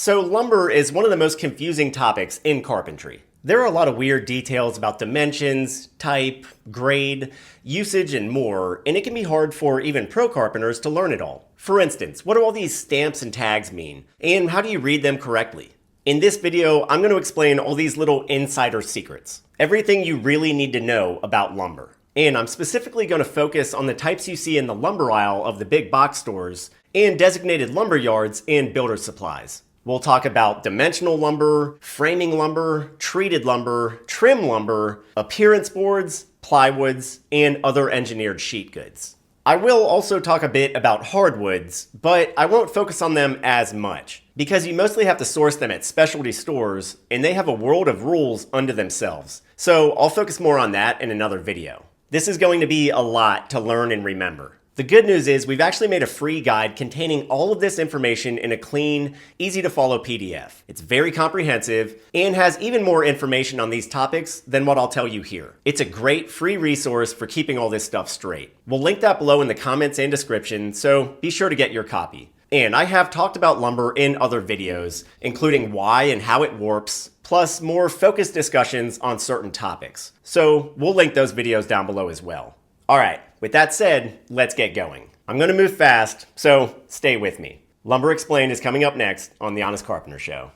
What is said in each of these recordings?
So lumber is one of the most confusing topics in carpentry. There are a lot of weird details about dimensions, type, grade, usage, and more, and it can be hard for even pro carpenters to learn it all. For instance, what do all these stamps and tags mean, and how do you read them correctly? In this video, I'm going to explain all these little insider secrets, everything you really need to know about lumber. And I'm specifically going to focus on the types you see in the lumber aisle of the big box stores and designated lumber yards and builder supplies. We'll talk about dimensional lumber, framing lumber, treated lumber, trim lumber, appearance boards, plywoods, and other engineered sheet goods. I will also talk a bit about hardwoods, but I won't focus on them as much, because you mostly have to source them at specialty stores, and they have a world of rules unto themselves. So I'll focus more on that in another video. This is going to be a lot to learn and remember. The good news is we've actually made a free guide containing all of this information in a clean, easy to follow PDF. It's very comprehensive and has even more information on these topics than what I'll tell you here. It's a great free resource for keeping all this stuff straight. We'll link that below in the comments and description, so be sure to get your copy. And I have talked about lumber in other videos, including why and how it warps, plus more focused discussions on certain topics. So we'll link those videos down below as well. All right, with that said, let's get going. I'm going to move fast, so stay with me. Lumber Explained is coming up next on The Honest Carpenter Show.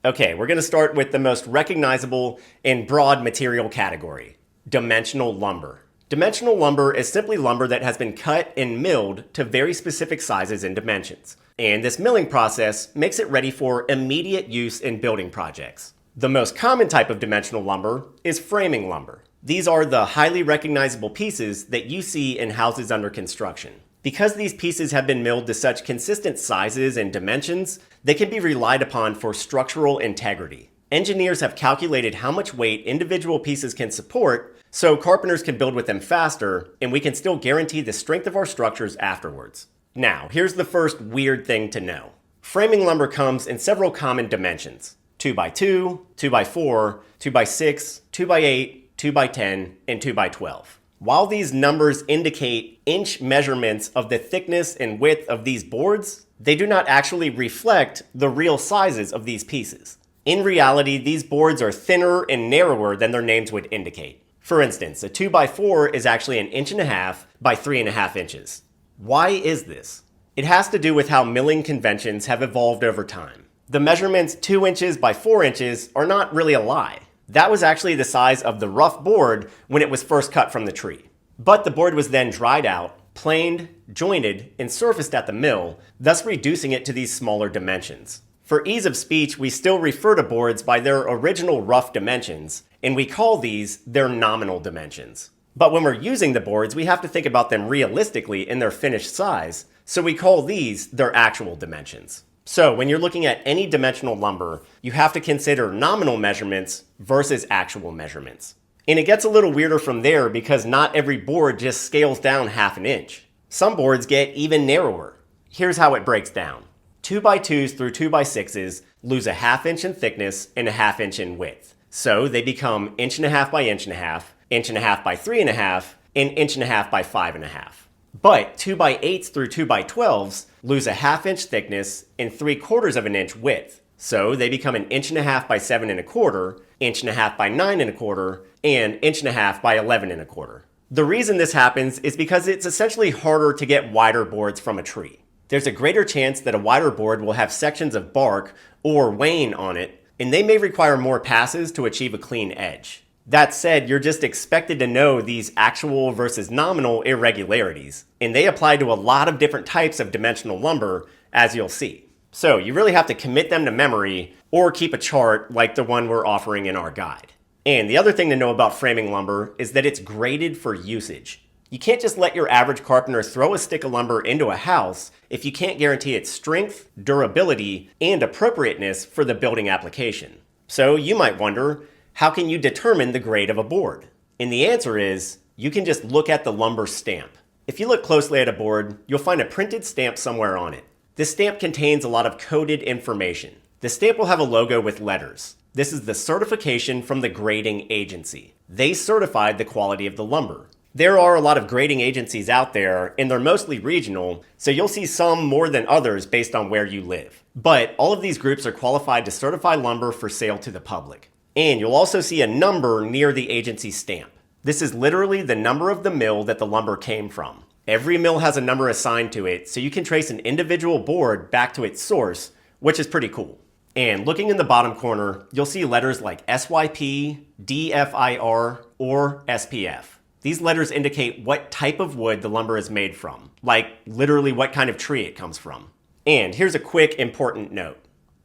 Okay, we're going to start with the most recognizable and broad material category, dimensional lumber. Dimensional lumber is simply lumber that has been cut and milled to very specific sizes and dimensions. And this milling process makes it ready for immediate use in building projects. The most common type of dimensional lumber is framing lumber. These are the highly recognizable pieces that you see in houses under construction. Because these pieces have been milled to such consistent sizes and dimensions, they can be relied upon for structural integrity. Engineers have calculated how much weight individual pieces can support, so carpenters can build with them faster, and we can still guarantee the strength of our structures afterwards. Now, here's the first weird thing to know. Framing lumber comes in several common dimensions: 2x2, 2x4, 2x6, 2x8, 2x10, and 2x12. While these numbers indicate inch measurements of the thickness and width of these boards, they do not actually reflect the real sizes of these pieces. In reality, these boards are thinner and narrower than their names would indicate. For instance, a 2x4 is actually 1.5 inches by 3.5 inches. Why is this? It has to do with how milling conventions have evolved over time. The measurements 2 inches by 4 inches are not really a lie. That was actually the size of the rough board when it was first cut from the tree. But the board was then dried out, planed, jointed, and surfaced at the mill, thus reducing it to these smaller dimensions. For ease of speech, we still refer to boards by their original rough dimensions, and we call these their nominal dimensions. But when we're using the boards, we have to think about them realistically in their finished size, so we call these their actual dimensions. So when you're looking at any dimensional lumber, you have to consider nominal measurements versus actual measurements. And it gets a little weirder from there because not every board just scales down 1/2 inch. Some boards get even narrower. Here's how it breaks down. 2x2s through 2x6s lose 1/2 inch in thickness and 1/2 inch in width. So they become 1.5 inches by 1.5 inches, 1.5 inches by 3.5 inches, and 1.5 inches by 5.5. But 2x8s through 2x12s lose 1/2 inch thickness and 3/4 inch width. So they become 1.5 inches by 7.25 inches, 1.5 inches by 9.25 and 1.5 inches by 11.25. The reason this happens is because it's essentially harder to get wider boards from a tree. There's a greater chance that a wider board will have sections of bark or wane on it, and they may require more passes to achieve a clean edge. That said, you're just expected to know these actual versus nominal irregularities, and they apply to a lot of different types of dimensional lumber, as you'll see. So you really have to commit them to memory or keep a chart like the one we're offering in our guide. And the other thing to know about framing lumber is that it's graded for usage. You can't just let your average carpenter throw a stick of lumber into a house if you can't guarantee its strength, durability, and appropriateness for the building application. So you might wonder, how can you determine the grade of a board? And the answer is, you can just look at the lumber stamp. If you look closely at a board, you'll find a printed stamp somewhere on it. This stamp contains a lot of coded information. The stamp will have a logo with letters. This is the certification from the grading agency. They certified the quality of the lumber. There are a lot of grading agencies out there, and they're mostly regional, so you'll see some more than others based on where you live. But all of these groups are qualified to certify lumber for sale to the public. And you'll also see a number near the agency stamp. This is literally the number of the mill that the lumber came from. Every mill has a number assigned to it, so you can trace an individual board back to its source, which is pretty cool. And looking in the bottom corner, you'll see letters like SYP, DFIR, or SPF. These letters indicate what type of wood the lumber is made from, like literally what kind of tree it comes from. And here's a quick important note.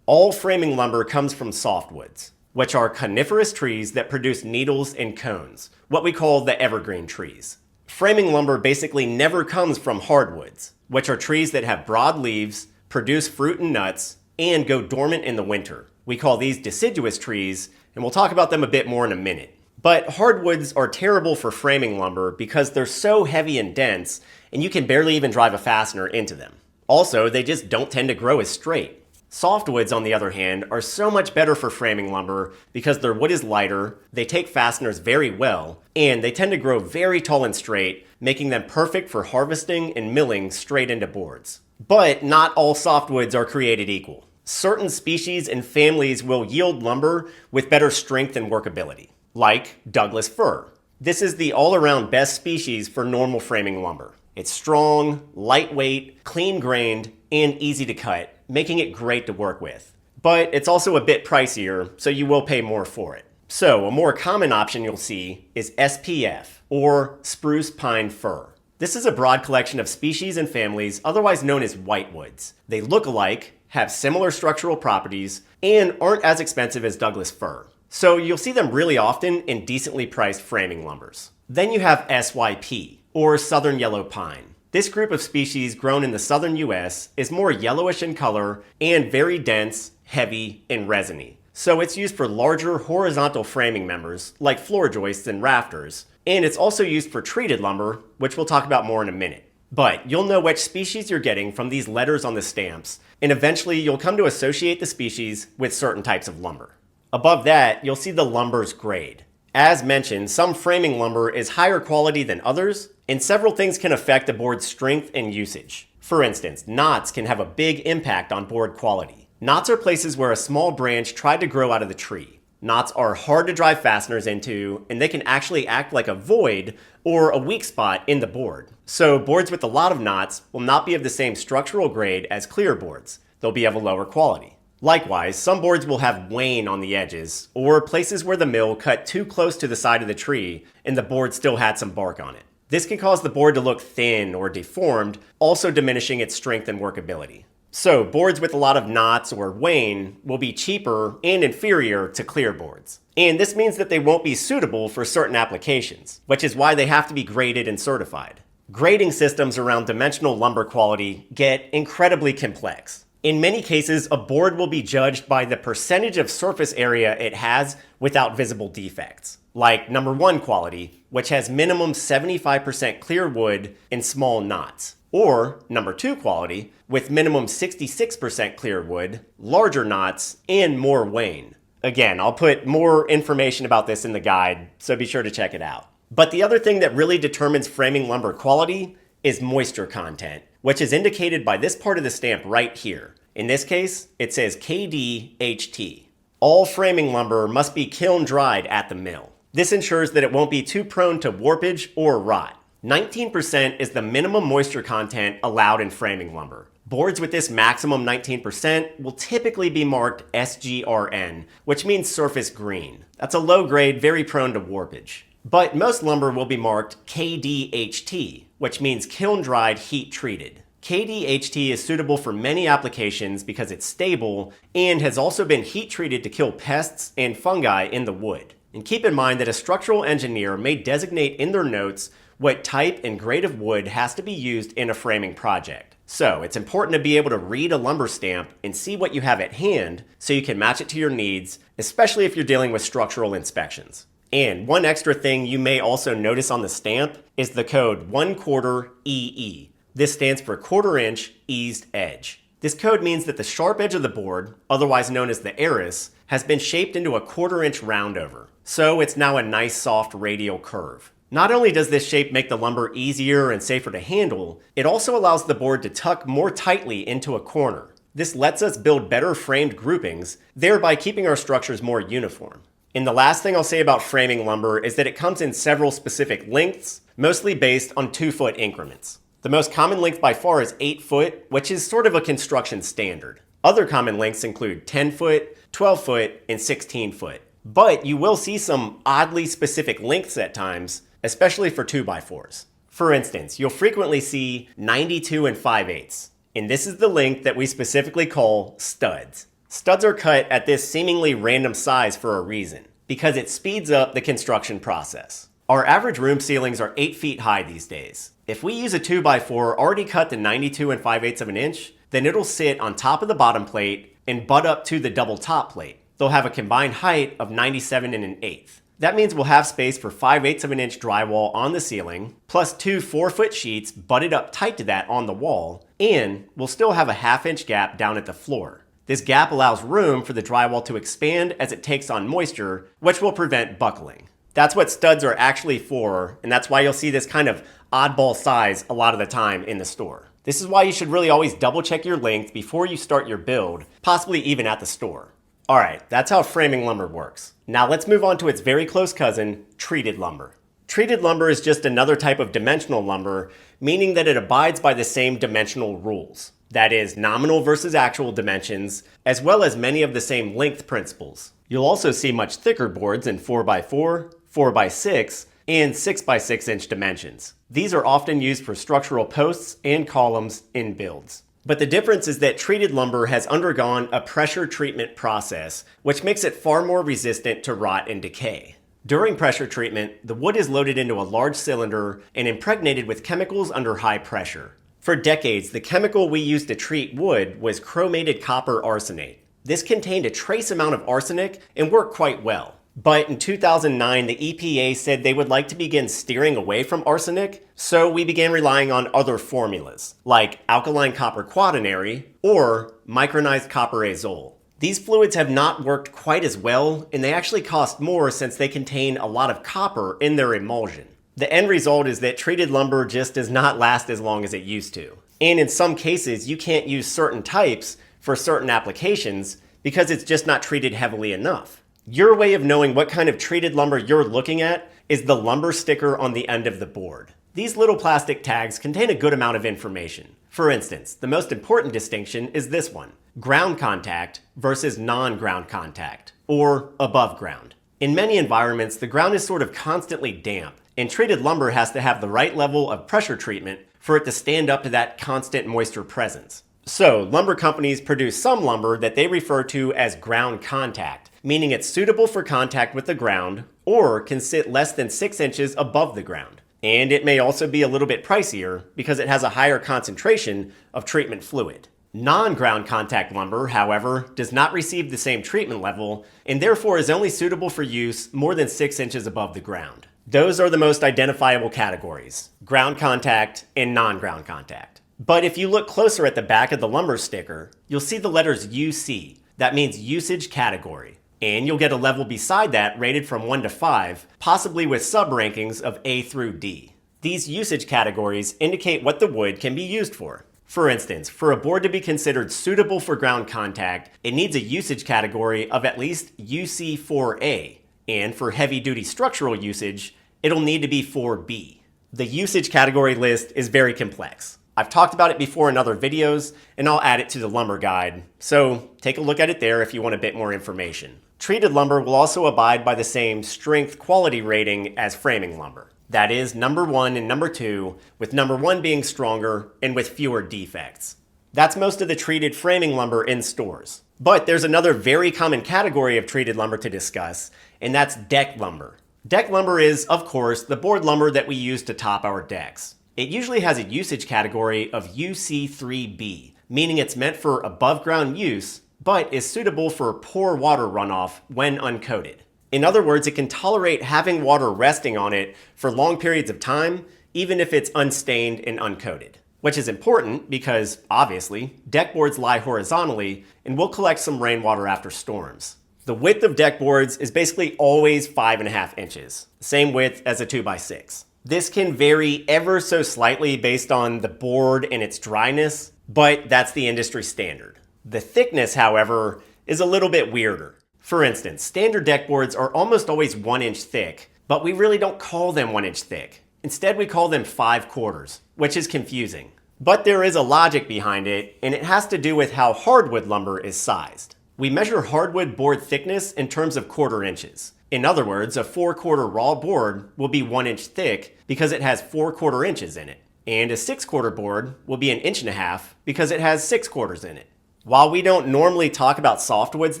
All framing lumber comes from softwoods, which are coniferous trees that produce needles and cones, what we call the evergreen trees. Framing lumber basically never comes from hardwoods, which are trees that have broad leaves, produce fruit and nuts, and go dormant in the winter. We call these deciduous trees, and we'll talk about them a bit more in a minute. But hardwoods are terrible for framing lumber because they're so heavy and dense, and you can barely even drive a fastener into them. Also, they just don't tend to grow as straight. Softwoods, on the other hand, are so much better for framing lumber because their wood is lighter, they take fasteners very well, and they tend to grow very tall and straight, making them perfect for harvesting and milling straight into boards. But not all softwoods are created equal. Certain species and families will yield lumber with better strength and workability, like Douglas fir. This is the all-around best species for normal framing lumber. It's strong, lightweight, clean-grained, and easy to cut, making it great to work with. But it's also a bit pricier, so you will pay more for it. So a more common option you'll see is SPF, or spruce pine fir. This is a broad collection of species and families otherwise known as whitewoods. They look alike, have similar structural properties, and aren't as expensive as Douglas fir. So you'll see them really often in decently priced framing lumbers. Then you have SYP, or southern yellow pine. This group of species grown in the southern US is more yellowish in color and very dense, heavy, and resiny. So it's used for larger horizontal framing members like floor joists and rafters, and it's also used for treated lumber, which we'll talk about more in a minute. But you'll know which species you're getting from these letters on the stamps, and eventually you'll come to associate the species with certain types of lumber. Above that, you'll see the lumber's grade. As mentioned, some framing lumber is higher quality than others, and several things can affect a board's strength and usage. For instance, knots can have a big impact on board quality. Knots are places where a small branch tried to grow out of the tree. Knots are hard to drive fasteners into, and they can actually act like a void or a weak spot in the board. So boards with a lot of knots will not be of the same structural grade as clear boards. They'll be of a lower quality. Likewise, some boards will have wane on the edges, or places where the mill cut too close to the side of the tree and the board still had some bark on it. This can cause the board to look thin or deformed, also diminishing its strength and workability. So boards with a lot of knots or wane will be cheaper and inferior to clear boards. And this means that they won't be suitable for certain applications, which is why they have to be graded and certified. Grading systems around dimensional lumber quality get incredibly complex. In many cases, a board will be judged by the percentage of surface area it has without visible defects, like number 1 quality, which has minimum 75% clear wood and small knots, or number 2 quality, with minimum 66% clear wood, larger knots, and more wane. Again, I'll put more information about this in the guide, so be sure to check it out. But the other thing that really determines framing lumber quality is moisture content, which is indicated by this part of the stamp right here. In this case, it says KDHT. All framing lumber must be kiln dried at the mill. This ensures that it won't be too prone to warpage or rot. 19% is the minimum moisture content allowed in framing lumber. Boards with this maximum 19% will typically be marked SGRN, which means surface green. That's a low grade, very prone to warpage. But most lumber will be marked KDHT, which means kiln dried, heat treated. KDHT is suitable for many applications because it's stable and has also been heat treated to kill pests and fungi in the wood. And keep in mind that a structural engineer may designate in their notes what type and grade of wood has to be used in a framing project. So it's important to be able to read a lumber stamp and see what you have at hand so you can match it to your needs, especially if you're dealing with structural inspections. And one extra thing you may also notice on the stamp is the code 1/4 EE. This stands for 1/4 inch eased edge. This code means that the sharp edge of the board, otherwise known as the eris, has been shaped into a 1/4 inch roundover. So it's now a nice soft radial curve. Not only does this shape make the lumber easier and safer to handle, it also allows the board to tuck more tightly into a corner. This lets us build better framed groupings, thereby keeping our structures more uniform. And the last thing I'll say about framing lumber is that it comes in several specific lengths, mostly based on 2-foot increments. The most common length by far is 8 foot, which is sort of a construction standard. Other common lengths include 10 foot, 12 foot, and 16 foot. But you will see some oddly specific lengths at times, especially for 2x4s. For instance, you'll frequently see 92 and 5/8, and this is the length that we specifically call studs. Studs are cut at this seemingly random size for a reason, because it speeds up the construction process. Our average room ceilings are 8 feet high these days. If we use a 2x4 already cut to 92 and 5/8 of an inch, then it'll sit on top of the bottom plate and butt up to the double top plate. They'll have a combined height of 97 and 1/8. That means we'll have space for 5/8 of an inch drywall on the ceiling, plus 2 4-foot sheets butted up tight to that on the wall, and we'll still have a 1/2 inch gap down at the floor. This gap allows room for the drywall to expand as it takes on moisture, which will prevent buckling. That's what studs are actually for, and that's why you'll see this kind of oddball size a lot of the time in the store. This is why you should really always double check your length before you start your build, possibly even at the store. Alright, that's how framing lumber works. Now let's move on to its very close cousin, treated lumber. Treated lumber is just another type of dimensional lumber, meaning that it abides by the same dimensional rules. That is, nominal versus actual dimensions, as well as many of the same length principles. You'll also see much thicker boards in 4x4, 4x6, and 6x6 inch dimensions. These are often used for structural posts and columns in builds. But the difference is that treated lumber has undergone a pressure treatment process, which makes it far more resistant to rot and decay. During pressure treatment, the wood is loaded into a large cylinder and impregnated with chemicals under high pressure. For decades, the chemical we used to treat wood was chromated copper arsenate. This contained a trace amount of arsenic and worked quite well. But in 2009, the EPA said they would like to begin steering away from arsenic, so we began relying on other formulas, like alkaline copper quaternary or micronized copper azole. These fluids have not worked quite as well, and they actually cost more since they contain a lot of copper in their emulsion. The end result is that treated lumber just does not last as long as it used to. And in some cases, you can't use certain types for certain applications because it's just not treated heavily enough. Your way of knowing what kind of treated lumber you're looking at is the lumber sticker on the end of the board. These little plastic tags contain a good amount of information. For instance, the most important distinction is this one: ground contact versus non-ground contact, or above ground. In many environments, the ground is sort of constantly damp, and treated lumber has to have the right level of pressure treatment for it to stand up to that constant moisture presence. So, lumber companies produce some lumber that they refer to as ground contact, meaning it's suitable for contact with the ground or can sit less than 6 inches above the ground. And it may also be a little bit pricier because it has a higher concentration of treatment fluid. Non-ground contact lumber, however, does not receive the same treatment level and therefore is only suitable for use more than 6 inches above the ground. Those are the most identifiable categories: ground contact and non-ground contact. But if you look closer at the back of the lumber sticker, you'll see the letters UC. That means usage category. And you'll get a level beside that rated from 1 to 5, possibly with sub-rankings of A through D. These usage categories indicate what the wood can be used for. For instance, for a board to be considered suitable for ground contact, it needs a usage category of at least UC4A. And for heavy-duty structural usage, it'll need to be 4B. The usage category list is very complex. I've talked about it before in other videos, and I'll add it to the lumber guide, so take a look at it there if you want a bit more information. Treated lumber will also abide by the same strength quality rating as framing lumber. That is number 1 and number 2, with number 1 being stronger and with fewer defects. That's most of the treated framing lumber in stores. But there's another very common category of treated lumber to discuss, and that's deck lumber. Deck lumber is, of course, the board lumber that we use to top our decks. It usually has a usage category of UC3B, meaning it's meant for above ground use, but is suitable for poor water runoff when uncoated. In other words, it can tolerate having water resting on it for long periods of time, even if it's unstained and uncoated. Which is important because, obviously, deck boards lie horizontally and will collect some rainwater after storms. The width of deck boards is basically always 5.5 inches, same width as a 2x6. This can vary ever so slightly based on the board and its dryness, but that's the industry standard. The thickness, however, is a little bit weirder. For instance, standard deck boards are almost always 1 inch thick, but we really don't call them 1 inch thick. Instead, we call them 5/4, which is confusing. But there is a logic behind it, and it has to do with how hardwood lumber is sized. We measure hardwood board thickness in terms of quarter inches. In other words, a 4/4 raw board will be 1 inch thick because it has 4/4 inches in it. And a 6/4 board will be 1.5 inches because it has 6/4 in it. While we don't normally talk about softwoods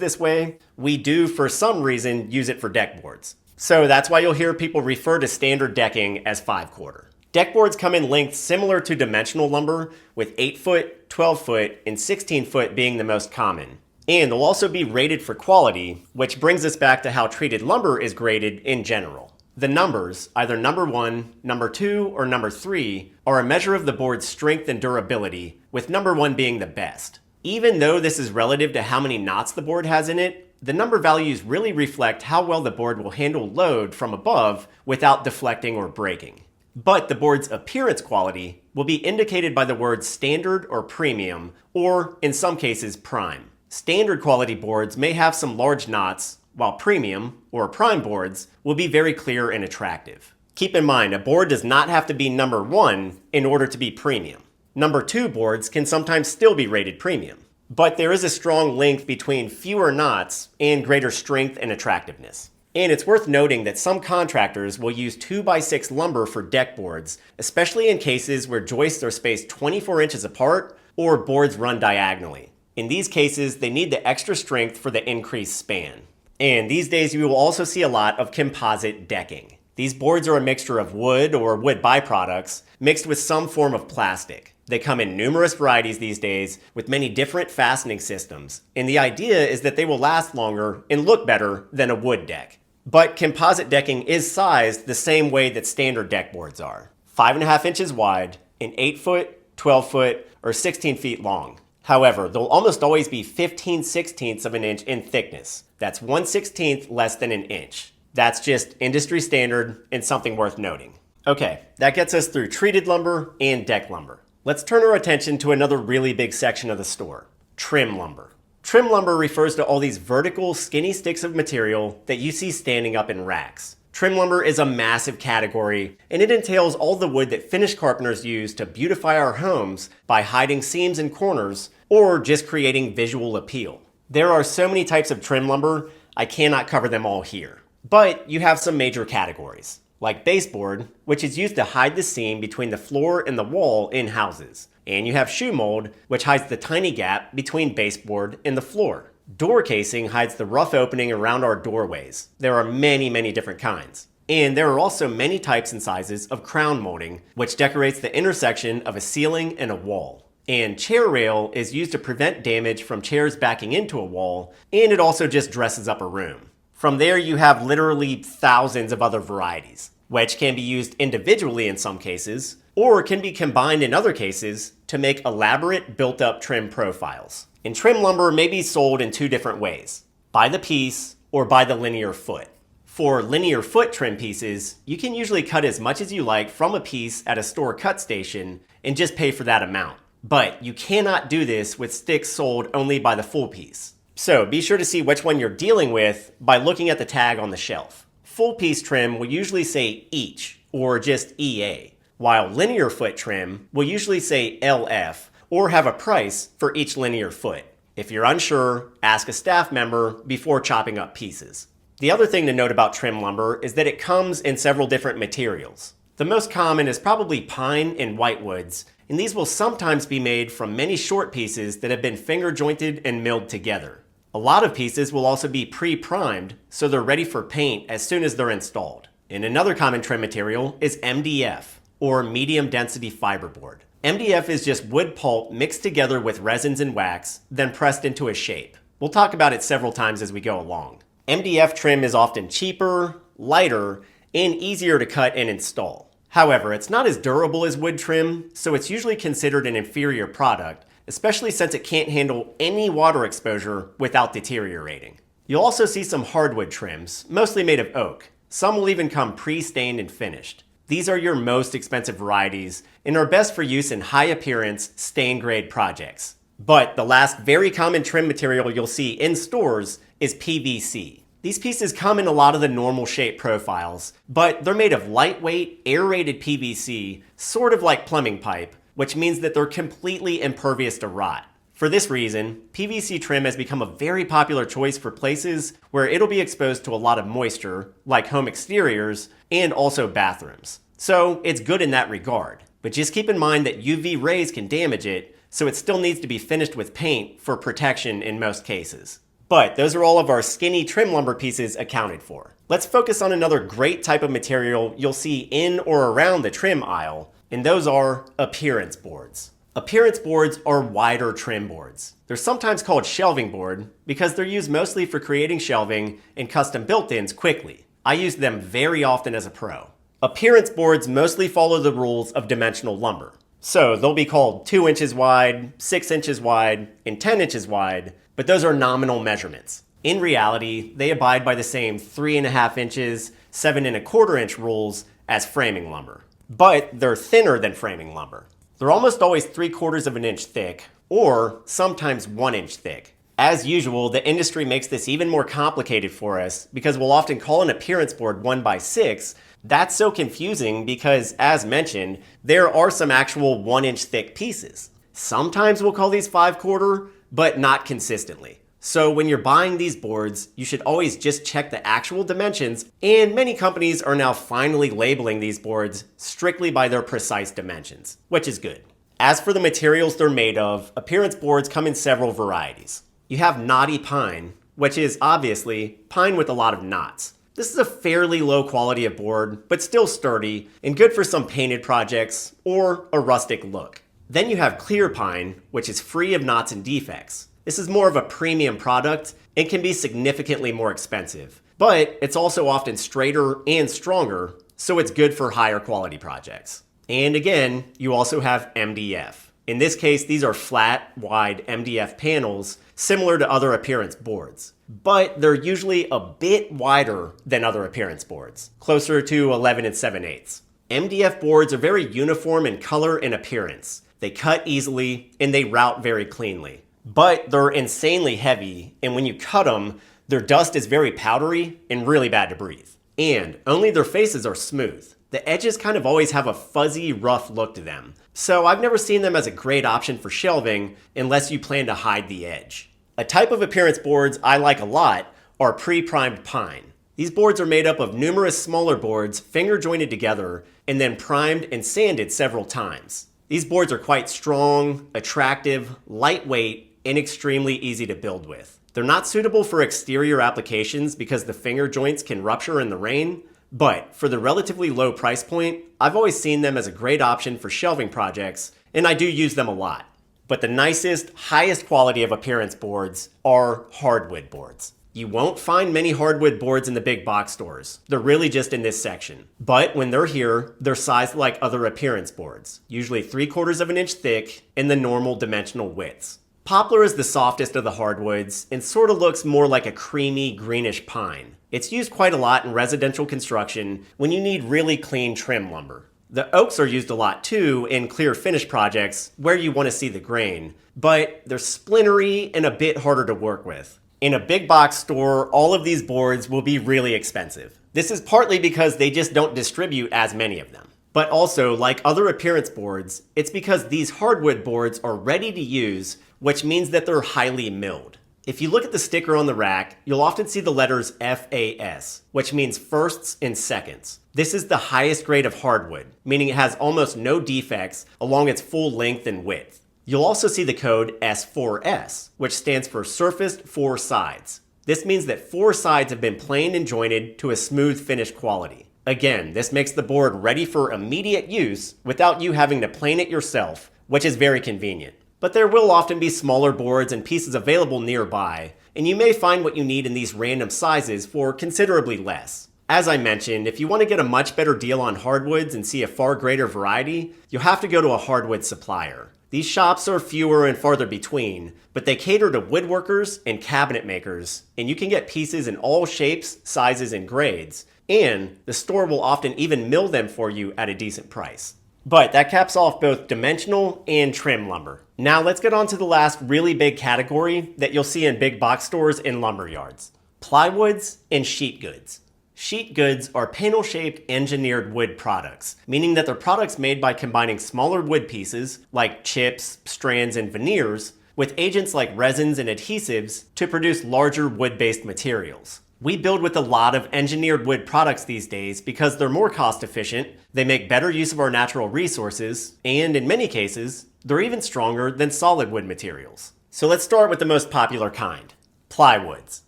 this way, we do for some reason use it for deck boards. So that's why you'll hear people refer to standard decking as 5/4. Deck boards come in lengths similar to dimensional lumber, with 8 foot, 12 foot, and 16 foot being the most common. And they'll also be rated for quality, which brings us back to how treated lumber is graded in general. The numbers, either number 1, number 2, or number 3, are a measure of the board's strength and durability, with number 1 being the best. Even though this is relative to how many knots the board has in it, the number values really reflect how well the board will handle load from above without deflecting or breaking. But the board's appearance quality will be indicated by the words standard or premium, or in some cases prime. Standard quality boards may have some large knots, while premium, or prime boards, will be very clear and attractive. Keep in mind, a board does not have to be number 1 in order to be premium. Number 2 boards can sometimes still be rated premium. But there is a strong link between fewer knots and greater strength and attractiveness. And it's worth noting that some contractors will use 2x6 lumber for deck boards, especially in cases where joists are spaced 24 inches apart or boards run diagonally. In these cases, they need the extra strength for the increased span. And these days you will also see a lot of composite decking. These boards are a mixture of wood or wood byproducts mixed with some form of plastic. They come in numerous varieties these days with many different fastening systems, and the idea is that they will last longer and look better than a wood deck. But composite decking is sized the same way that standard deck boards are. 5.5 inches wide and 8 foot, 12 foot, or 16 feet long. However, they'll almost always be 15/16 of an inch in thickness. That's 1/16 less than an inch. That's just industry standard and something worth noting. Okay, that gets us through treated lumber and deck lumber. Let's turn our attention to another really big section of the store, trim lumber. Trim lumber refers to all these vertical, skinny sticks of material that you see standing up in racks. Trim lumber is a massive category, and it entails all the wood that finished carpenters use to beautify our homes by hiding seams and corners, or just creating visual appeal. There are so many types of trim lumber, I cannot cover them all here. But you have some major categories, like baseboard, which is used to hide the seam between the floor and the wall in houses. And you have shoe mold, which hides the tiny gap between baseboard and the floor. Door casing hides the rough opening around our doorways. There are many, many different kinds. And there are also many types and sizes of crown molding, which decorates the intersection of a ceiling and a wall. And chair rail is used to prevent damage from chairs backing into a wall, and it also just dresses up a room. From there, you have literally thousands of other varieties, which can be used individually in some cases, or can be combined in other cases to make elaborate built-up trim profiles. And trim lumber may be sold in 2 different ways, by the piece or by the linear foot. For linear foot trim pieces, you can usually cut as much as you like from a piece at a store cut station and just pay for that amount. But you cannot do this with sticks sold only by the full piece. So be sure to see which one you're dealing with by looking at the tag on the shelf. Full piece trim will usually say each, or just EA, while linear foot trim will usually say LF, or have a price for each linear foot. If you're unsure, ask a staff member before chopping up pieces. The other thing to note about trim lumber is that it comes in several different materials. The most common is probably pine and whitewoods, and these will sometimes be made from many short pieces that have been finger jointed and milled together. A lot of pieces will also be pre-primed, so they're ready for paint as soon as they're installed. And another common trim material is MDF, or medium density fiberboard. MDF is just wood pulp mixed together with resins and wax, then pressed into a shape. We'll talk about it several times as we go along. MDF trim is often cheaper, lighter, and easier to cut and install. However, it's not as durable as wood trim, so it's usually considered an inferior product, especially since it can't handle any water exposure without deteriorating. You'll also see some hardwood trims, mostly made of oak. Some will even come pre-stained and finished. These are your most expensive varieties and are best for use in high appearance, stain grade projects. But the last very common trim material you'll see in stores is PVC. These pieces come in a lot of the normal shape profiles, but they're made of lightweight, aerated PVC, sort of like plumbing pipe, which means that they're completely impervious to rot. For this reason, PVC trim has become a very popular choice for places where it'll be exposed to a lot of moisture, like home exteriors, and also bathrooms. So it's good in that regard. But just keep in mind that UV rays can damage it, so it still needs to be finished with paint for protection in most cases. But those are all of our skinny trim lumber pieces accounted for. Let's focus on another great type of material you'll see in or around the trim aisle, and those are appearance boards. Appearance boards are wider trim boards. They're sometimes called shelving board because they're used mostly for creating shelving and custom built-ins quickly. I use them very often as a pro. Appearance boards mostly follow the rules of dimensional lumber. So they'll be called 2 inches wide, 6 inches wide, and 10 inches wide, but those are nominal measurements. In reality, they abide by the same 3.5 inches, 7 1/4 inch rules as framing lumber. But they're thinner than framing lumber. They're almost always 3/4 of an inch thick, or sometimes 1 inch thick. As usual, the industry makes this even more complicated for us because we'll often call an appearance board 1x6. That's so confusing because, as mentioned, there are some actual 1 inch thick pieces. Sometimes we'll call these 5/4, but not consistently. So when you're buying these boards, you should always just check the actual dimensions, and many companies are now finally labeling these boards strictly by their precise dimensions, which is good. As for the materials they're made of, appearance boards come in several varieties. You have knotty pine, which is obviously pine with a lot of knots. This is a fairly low quality of board, but still sturdy and good for some painted projects or a rustic look. Then you have clear pine, which is free of knots and defects. This is more of a premium product and can be significantly more expensive, but it's also often straighter and stronger, so it's good for higher quality projects. And again, you also have MDF. In this case, these are flat, wide MDF panels similar to other appearance boards, but they're usually a bit wider than other appearance boards, closer to 11 7/8. MDF boards are very uniform in color and appearance. They cut easily and they route very cleanly. But they're insanely heavy, and when you cut them, their dust is very powdery and really bad to breathe. And only their faces are smooth. The edges kind of always have a fuzzy, rough look to them. So I've never seen them as a great option for shelving unless you plan to hide the edge. A type of appearance boards I like a lot are pre-primed pine. These boards are made up of numerous smaller boards finger jointed together and then primed and sanded several times. These boards are quite strong, attractive, lightweight, and extremely easy to build with. They're not suitable for exterior applications because the finger joints can rupture in the rain, but for the relatively low price point, I've always seen them as a great option for shelving projects, and I do use them a lot. But the nicest, highest quality of appearance boards are hardwood boards. You won't find many hardwood boards in the big box stores. They're really just in this section. But when they're here, they're sized like other appearance boards, usually 3/4 of an inch thick in the normal dimensional widths. Poplar is the softest of the hardwoods and sort of looks more like a creamy greenish pine. It's used quite a lot in residential construction when you need really clean trim lumber. The oaks are used a lot too in clear finish projects where you want to see the grain, but they're splintery and a bit harder to work with. In a big box store, all of these boards will be really expensive. This is partly because they just don't distribute as many of them. But also, like other appearance boards, it's because these hardwood boards are ready to use, which means that they're highly milled. If you look at the sticker on the rack, you'll often see the letters FAS, which means firsts and seconds. This is the highest grade of hardwood, meaning it has almost no defects along its full length and width. You'll also see the code S4S, which stands for surfaced 4 sides. This means that 4 sides have been planed and jointed to a smooth finish quality. Again, this makes the board ready for immediate use without you having to plane it yourself, which is very convenient. But there will often be smaller boards and pieces available nearby, and you may find what you need in these random sizes for considerably less. As I mentioned, if you want to get a much better deal on hardwoods and see a far greater variety, you'll have to go to a hardwood supplier. These shops are fewer and farther between, but they cater to woodworkers and cabinet makers, and you can get pieces in all shapes, sizes, and grades, and the store will often even mill them for you at a decent price. But that caps off both dimensional and trim lumber. Now let's get on to the last really big category that you'll see in big box stores and lumber yards: plywoods and sheet goods. Sheet goods are panel-shaped engineered wood products, meaning that they're products made by combining smaller wood pieces, like chips, strands, and veneers, with agents like resins and adhesives to produce larger wood-based materials. We build with a lot of engineered wood products these days because they're more cost efficient, they make better use of our natural resources, and in many cases, they're even stronger than solid wood materials. So let's start with the most popular kind: plywoods.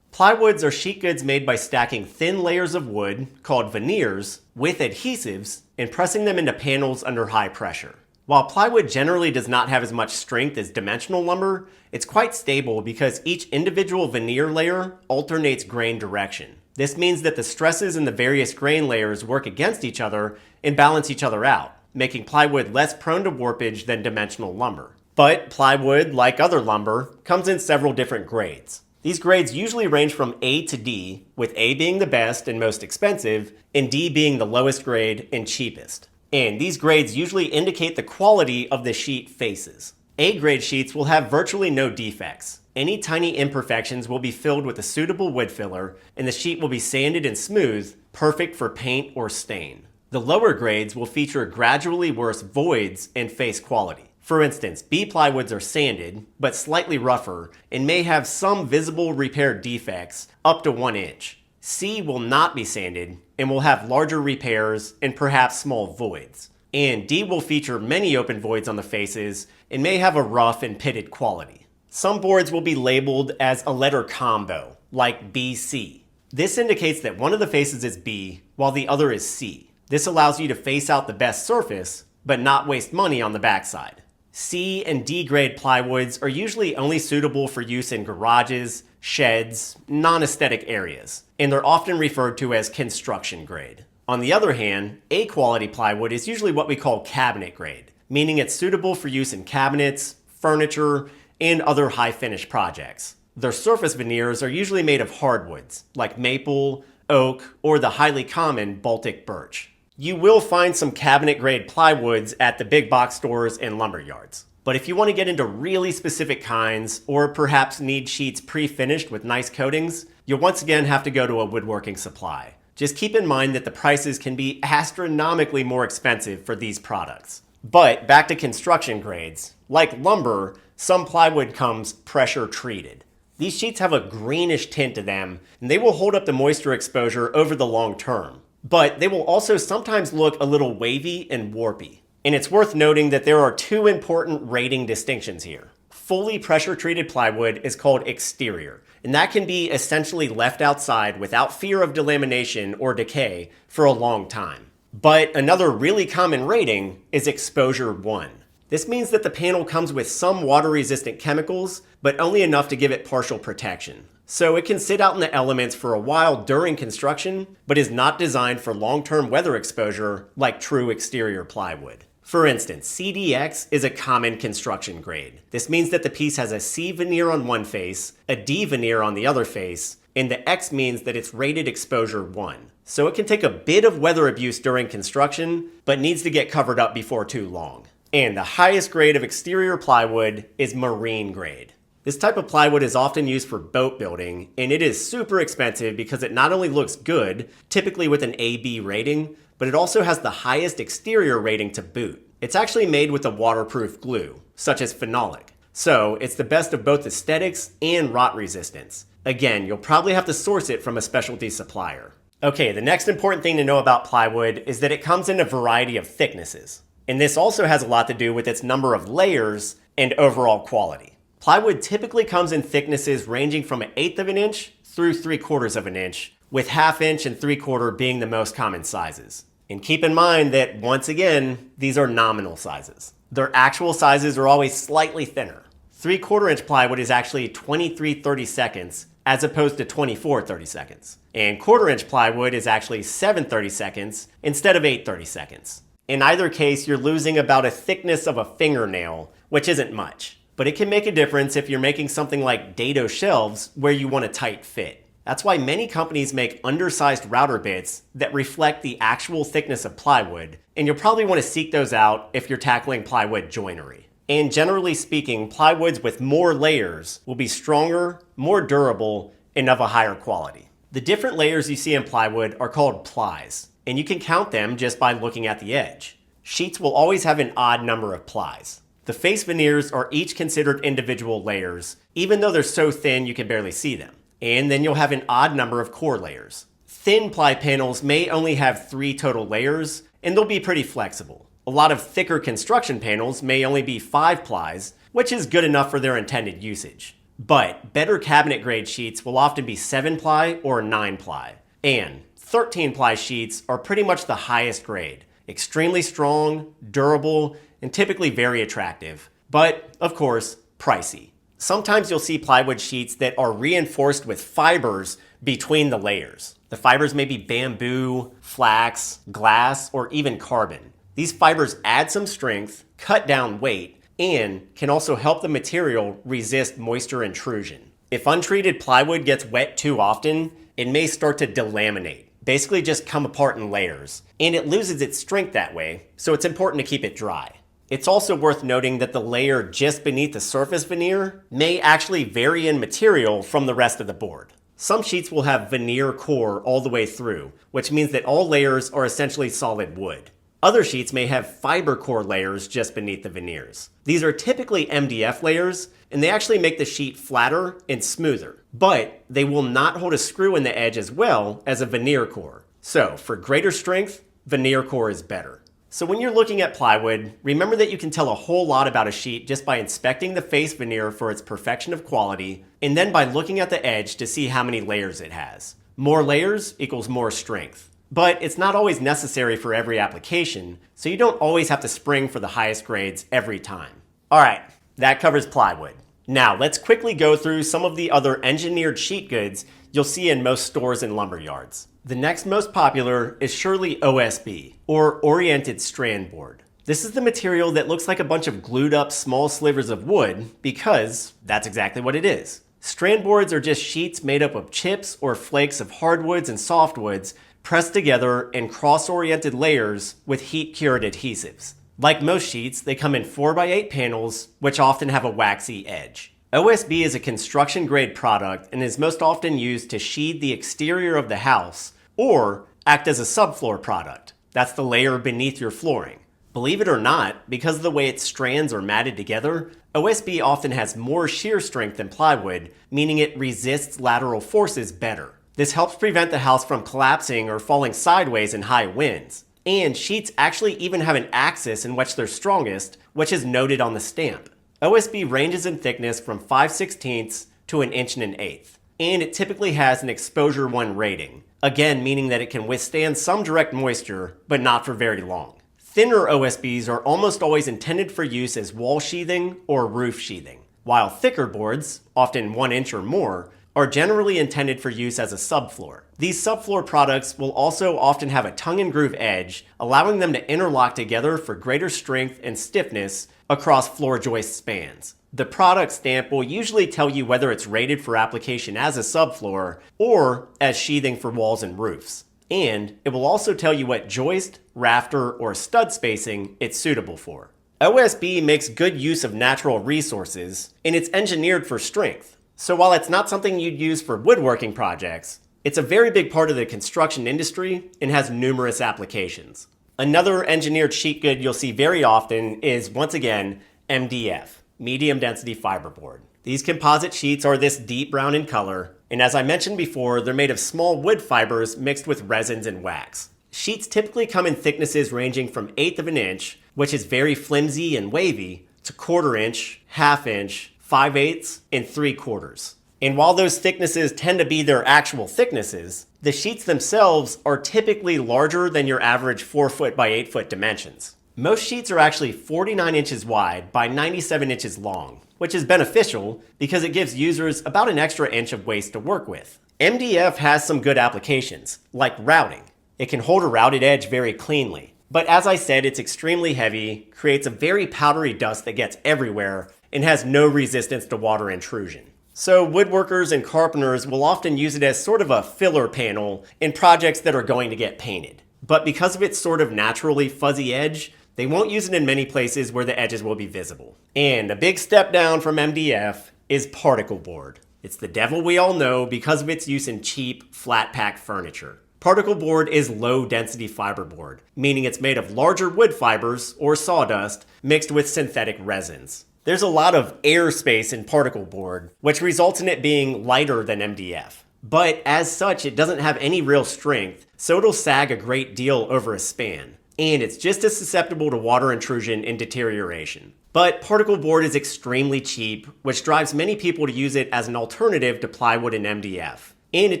Plywoods are sheet goods made by stacking thin layers of wood, called veneers, with adhesives and pressing them into panels under high pressure. While plywood generally does not have as much strength as dimensional lumber, it's quite stable because each individual veneer layer alternates grain direction. This means that the stresses in the various grain layers work against each other and balance each other out, making plywood less prone to warpage than dimensional lumber. But plywood, like other lumber, comes in several different grades. These grades usually range from A to D, with A being the best and most expensive, and D being the lowest grade and cheapest. And these grades usually indicate the quality of the sheet faces. A-grade sheets will have virtually no defects. Any tiny imperfections will be filled with a suitable wood filler, and the sheet will be sanded and smooth, perfect for paint or stain. The lower grades will feature gradually worse voids and face quality. For instance, B plywoods are sanded, but slightly rougher, and may have some visible repair defects up to 1 inch. C will not be sanded and will have larger repairs and perhaps small voids. And D will feature many open voids on the faces and may have a rough and pitted quality. Some boards will be labeled as a letter combo, like BC. This indicates that one of the faces is B while the other is C. This allows you to face out the best surface, but not waste money on the backside. C and D grade plywoods are usually only suitable for use in garages, sheds, non-aesthetic areas, and they're often referred to as construction grade. On the other hand, A quality plywood is usually what we call cabinet grade, meaning it's suitable for use in cabinets, furniture, and other high finish projects. Their surface veneers are usually made of hardwoods, like maple, oak, or the highly common Baltic birch. You will find some cabinet grade plywoods at the big box stores and lumber yards. But if you want to get into really specific kinds, or perhaps need sheets pre-finished with nice coatings, you'll once again have to go to a woodworking supply. Just keep in mind that the prices can be astronomically more expensive for these products. But back to construction grades. Like lumber, some plywood comes pressure treated. These sheets have a greenish tint to them, and they will hold up the moisture exposure over the long term. But they will also sometimes look a little wavy and warpy. And it's worth noting that there are two important rating distinctions here. Fully pressure-treated plywood is called exterior, and that can be essentially left outside without fear of delamination or decay for a long time. But another really common rating is exposure 1. This means that the panel comes with some water-resistant chemicals, but only enough to give it partial protection. So it can sit out in the elements for a while during construction, but is not designed for long-term weather exposure like true exterior plywood. For instance, CDX is a common construction grade. This means that the piece has a C veneer on one face, a D veneer on the other face, and the X means that it's rated exposure 1. So it can take a bit of weather abuse during construction, but needs to get covered up before too long. And the highest grade of exterior plywood is marine grade. This type of plywood is often used for boat building, and it is super expensive because it not only looks good, typically with an AB rating, but it also has the highest exterior rating to boot. It's actually made with a waterproof glue, such as phenolic. So it's the best of both aesthetics and rot resistance. Again, you'll probably have to source it from a specialty supplier. Okay, the next important thing to know about plywood is that it comes in a variety of thicknesses. And this also has a lot to do with its number of layers and overall quality. Plywood typically comes in thicknesses ranging from 1/8 of an inch through 3/4 of an inch, with 1/2 inch and 3/4 being the most common sizes. And keep in mind that, once again, these are nominal sizes. Their actual sizes are always slightly thinner. 3/4 inch plywood is actually 23/32 as opposed to 24/32. And 1/4 inch plywood is actually 7/32 instead of 8/32. In either case, you're losing about a thickness of a fingernail which isn't much. But it can make a difference if you're making something like dado shelves where you want a tight fit. That's why many companies make undersized router bits that reflect the actual thickness of plywood, and you'll probably want to seek those out if you're tackling plywood joinery. And generally speaking, plywoods with more layers will be stronger, more durable, and of a higher quality. The different layers you see in plywood are called plies, and you can count them just by looking at the edge. Sheets will always have an odd number of plies. The face veneers are each considered individual layers, even though they're so thin you can barely see them. And then you'll have an odd number of core layers. Thin ply panels may only have 3 total layers, and they'll be pretty flexible. A lot of thicker construction panels may only be 5 plies, which is good enough for their intended usage. But better cabinet grade sheets will often be 7 ply or 9 ply. And 13 ply sheets are pretty much the highest grade. Extremely strong, durable, and typically very attractive. But, of course, pricey. Sometimes you'll see plywood sheets that are reinforced with fibers between the layers. The fibers may be bamboo, flax, glass, or even carbon. These fibers add some strength, cut down weight, and can also help the material resist moisture intrusion. If untreated plywood gets wet too often, it may start to delaminate, basically just come apart in layers, and it loses its strength that way, so it's important to keep it dry. It's also worth noting that the layer just beneath the surface veneer may actually vary in material from the rest of the board. Some sheets will have veneer core all the way through, which means that all layers are essentially solid wood. Other sheets may have fiber core layers just beneath the veneers. These are typically MDF layers, and they actually make the sheet flatter and smoother, but they will not hold a screw in the edge as well as a veneer core. So, for greater strength, veneer core is better. So when you're looking at plywood, remember that you can tell a whole lot about a sheet just by inspecting the face veneer for its perfection of quality, and then by looking at the edge to see how many layers it has. More layers equals more strength. But it's not always necessary for every application, so you don't always have to spring for the highest grades every time. Alright, that covers plywood. Now let's quickly go through some of the other engineered sheet goods you'll see in most stores and lumber yards. The next most popular is surely OSB, or Oriented Strand Board. This is the material that looks like a bunch of glued up small slivers of wood because that's exactly what it is. Strand boards are just sheets made up of chips or flakes of hardwoods and softwoods pressed together in cross-oriented layers with heat-cured adhesives. Like most sheets, they come in 4x8 panels, which often have a waxy edge. OSB is a construction-grade product and is most often used to sheathe the exterior of the house or act as a subfloor product. That's the layer beneath your flooring. Believe it or not, because of the way its strands are matted together, OSB often has more shear strength than plywood, meaning it resists lateral forces better. This helps prevent the house from collapsing or falling sideways in high winds. And sheets actually even have an axis in which they're strongest, which is noted on the stamp. OSB ranges in thickness from 5/16 to 1.125", and it typically has an exposure 1 rating. Again, meaning that it can withstand some direct moisture, but not for very long. Thinner OSBs are almost always intended for use as wall sheathing or roof sheathing, while thicker boards, often 1 inch or more, are generally intended for use as a subfloor. These subfloor products will also often have a tongue and groove edge, allowing them to interlock together for greater strength and stiffness across floor joist spans. The product stamp will usually tell you whether it's rated for application as a subfloor or as sheathing for walls and roofs. And it will also tell you what joist, rafter, or stud spacing it's suitable for. OSB makes good use of natural resources, and it's engineered for strength. So while it's not something you'd use for woodworking projects, it's a very big part of the construction industry and has numerous applications. Another engineered sheet good you'll see very often is, once again, MDF, medium density fiberboard. These composite sheets are this deep brown in color, and as I mentioned before, they're made of small wood fibers mixed with resins and wax. Sheets typically come in thicknesses ranging from 1/8 of an inch, which is very flimsy and wavy, to 1/4 inch, 1/2 inch, 5/8, and 3/4. And while those thicknesses tend to be their actual thicknesses, the sheets themselves are typically larger than your average 4 foot by 8 foot dimensions. Most sheets are actually 49 inches wide by 97 inches long, which is beneficial because it gives users about an extra inch of waste to work with. MDF has some good applications, like routing. It can hold a routed edge very cleanly. But as I said, it's extremely heavy, creates a very powdery dust that gets everywhere, and has no resistance to water intrusion. So woodworkers and carpenters will often use it as sort of a filler panel in projects that are going to get painted. But because of its sort of naturally fuzzy edge, they won't use it in many places where the edges will be visible. And a big step down from MDF is particle board. It's the devil we all know because of its use in cheap, flat pack furniture. Particle board is low density fiberboard, meaning it's made of larger wood fibers, or sawdust, mixed with synthetic resins. There's a lot of air space in particle board, which results in it being lighter than MDF. But as such, it doesn't have any real strength, so it'll sag a great deal over a span. And it's just as susceptible to water intrusion and deterioration. But particle board is extremely cheap, which drives many people to use it as an alternative to plywood and MDF. And it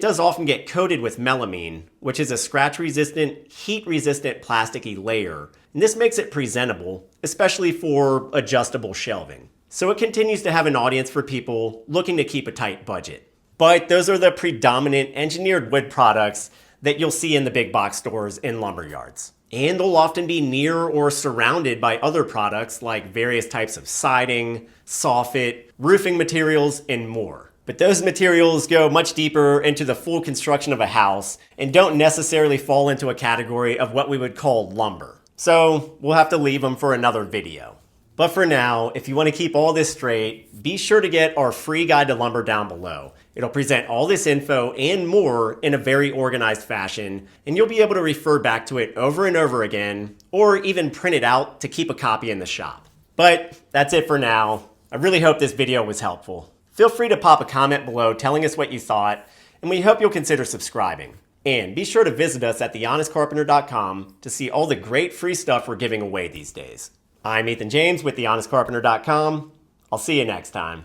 does often get coated with melamine, which is a scratch-resistant, heat-resistant plasticky layer. And this makes it presentable, especially for adjustable shelving. So it continues to have an audience for people looking to keep a tight budget. But those are the predominant engineered wood products that you'll see in the big box stores and lumber yards. And they'll often be near or surrounded by other products like various types of siding, soffit, roofing materials, and more. But those materials go much deeper into the full construction of a house and don't necessarily fall into a category of what we would call lumber. So we'll have to leave them for another video. But for now, if you want to keep all this straight, be sure to get our free guide to lumber down below. It'll present all this info and more in a very organized fashion, and you'll be able to refer back to it over and over again, or even print it out to keep a copy in the shop. But that's it for now. I really hope this video was helpful. Feel free to pop a comment below telling us what you thought, and we hope you'll consider subscribing. And be sure to visit us at thehonestcarpenter.com to see all the great free stuff we're giving away these days. I'm Ethan James with thehonestcarpenter.com. I'll see you next time.